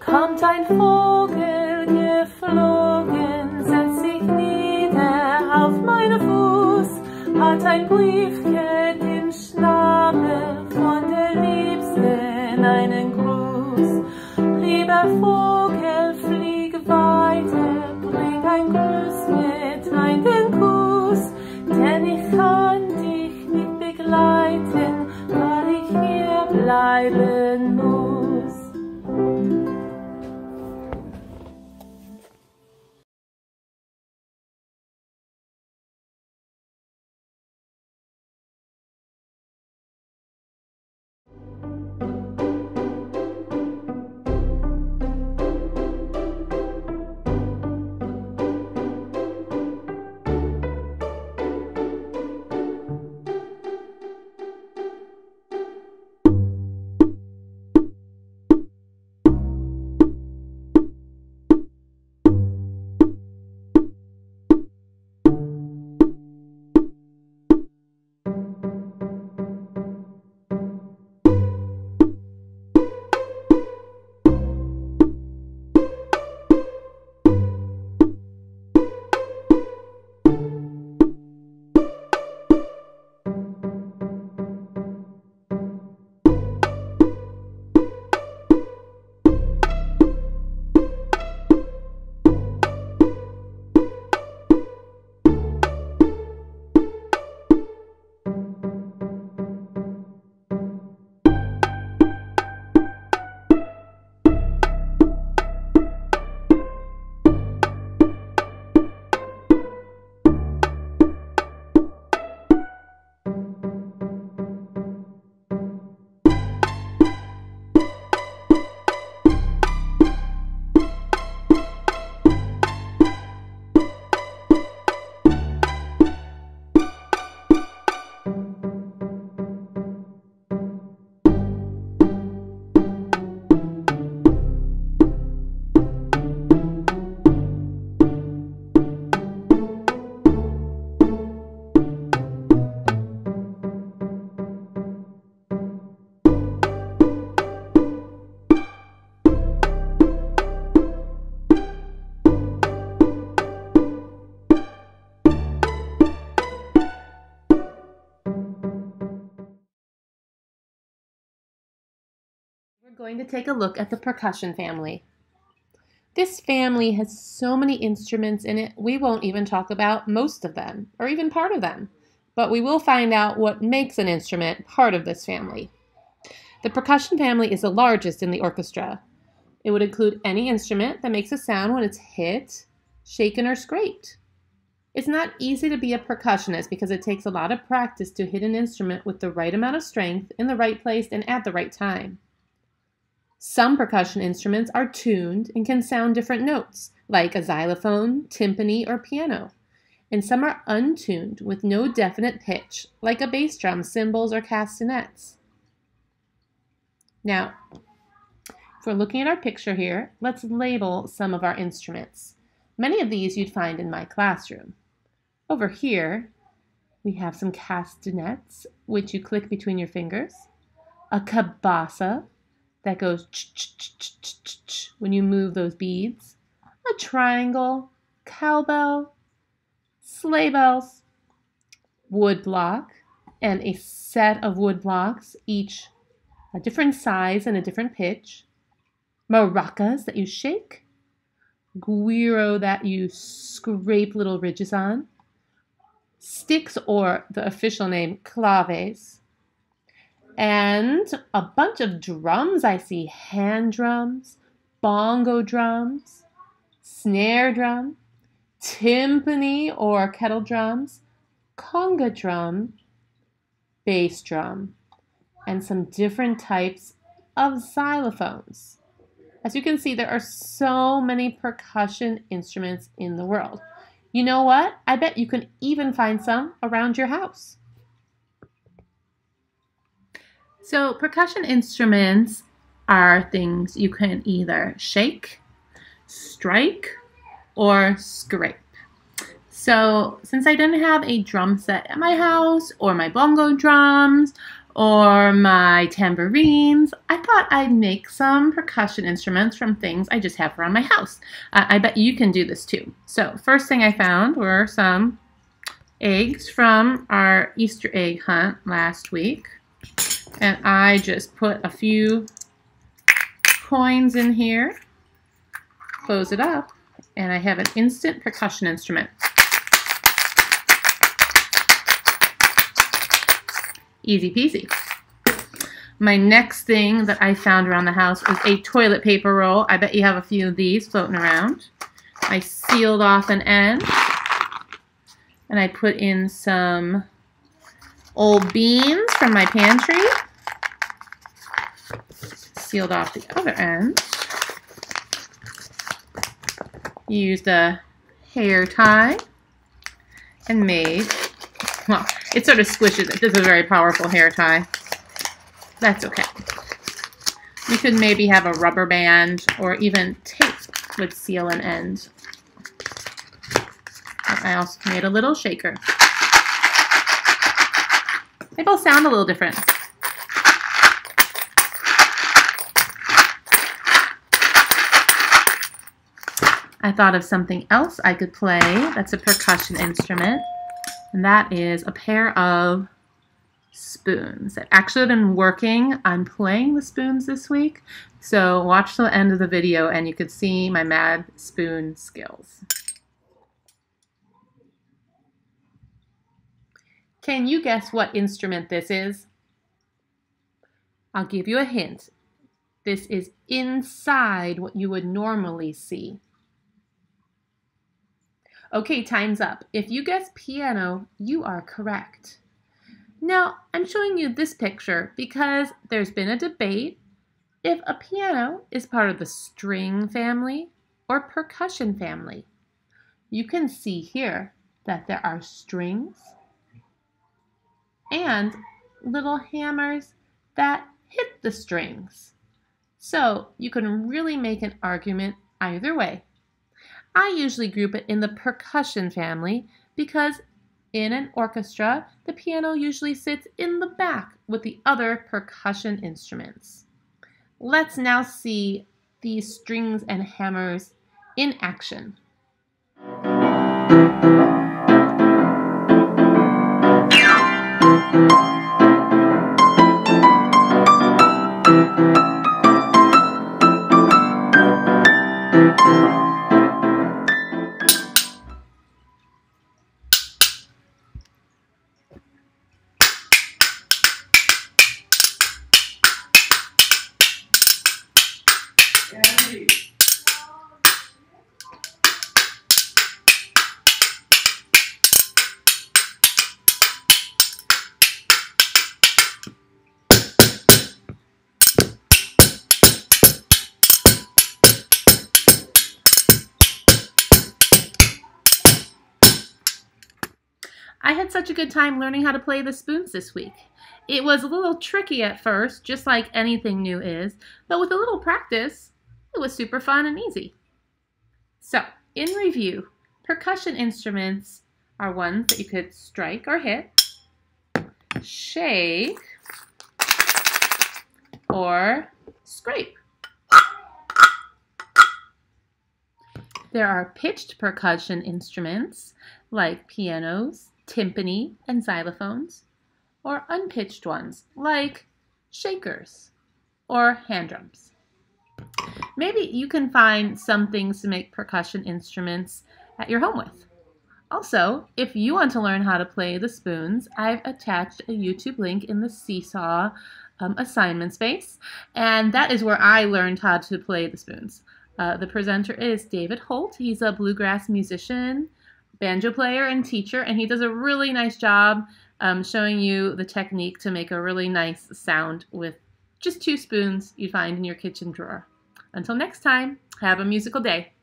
Kommt ein Vogel geflogen, setzt sich nieder auf meinen Fuß, hat ein Briefchen im Schnabel, von der Liebsten einen Gruß. Lieber Vogel, flieg weiter, bring ein Gruß mit, einen Kuss, denn ich kann dich nicht begleiten, weil ich hier bleiben muss. We're going to take a look at the percussion family. This family has so many instruments in it, we won't even talk about most of them, or even part of them, but we will find out what makes an instrument part of this family. The percussion family is the largest in the orchestra. It would include any instrument that makes a sound when it's hit, shaken, or scraped. It's not easy to be a percussionist because it takes a lot of practice to hit an instrument with the right amount of strength, in the right place, and at the right time. Some percussion instruments are tuned and can sound different notes, like a xylophone, timpani, or piano. And some are untuned with no definite pitch, like a bass drum, cymbals, or castanets. Now, if we're looking at our picture here, let's label some of our instruments. Many of these you'd find in my classroom. Over here, we have some castanets, which you click between your fingers, a cabasa, that goes ch-ch-ch-ch-ch when you move those beads, a triangle, cowbell, sleigh bells, wood block, and a set of wood blocks, each a different size and a different pitch, maracas that you shake, guiro that you scrape little ridges on, sticks, or the official name, claves, and a bunch of drums. I see hand drums, bongo drums, snare drum, timpani or kettle drums, conga drum, bass drum, and some different types of xylophones. As you can see, there are so many percussion instruments in the world. You know what? I bet you can even find some around your house. So percussion instruments are things you can either shake, strike, or scrape. So since I didn't have a drum set at my house, or my bongo drums, or my tambourines. I thought I'd make some percussion instruments from things I just have around my house. I bet you can do this too. So first thing I found were some eggs from our Easter egg hunt last week. And I just put a few coins in here, close it up, and I have an instant percussion instrument. Easy peasy. My next thing that I found around the house was a toilet paper roll. I bet you have a few of these floating around. I sealed off an end, and I put in some old beans from my pantry. Sealed off the other end. Used a hair tie and made, well, it sort of squishes it. This is a very powerful hair tie. That's okay. You could maybe have a rubber band or even tape would seal an end. I also made a little shaker. They both sound a little different. I thought of something else I could play that's a percussion instrument, and that is a pair of spoons. I've actually been working on playing the spoons this week, so watch till the end of the video and you could see my mad spoon skills. Can you guess what instrument this is? I'll give you a hint. This is inside what you would normally see. Okay, time's up. If you guess piano, you are correct. Now, I'm showing you this picture because there's been a debate if a piano is part of the string family or percussion family. You can see here that there are strings and little hammers that hit the strings. So you can really make an argument either way. I usually group it in the percussion family because in an orchestra, the piano usually sits in the back with the other percussion instruments. Let's now see these strings and hammers in action. I had such a good time learning how to play the spoons this week. It was a little tricky at first, just like anything new is, but with a little practice, it was super fun and easy. So, in review, percussion instruments are ones that you could strike or hit, shake, or scrape. There are pitched percussion instruments like pianos, timpani, and xylophones, or unpitched ones like shakers or hand drums. Maybe you can find some things to make percussion instruments at your home with. Also, if you want to learn how to play the spoons, I've attached a YouTube link in the Seesaw assignment space, and that is where I learned how to play the spoons. The presenter is David Holt. He's a bluegrass musician, banjo player, and teacher, and he does a really nice job showing you the technique to make a really nice sound with just 2 spoons you'd find in your kitchen drawer. Until next time, have a musical day.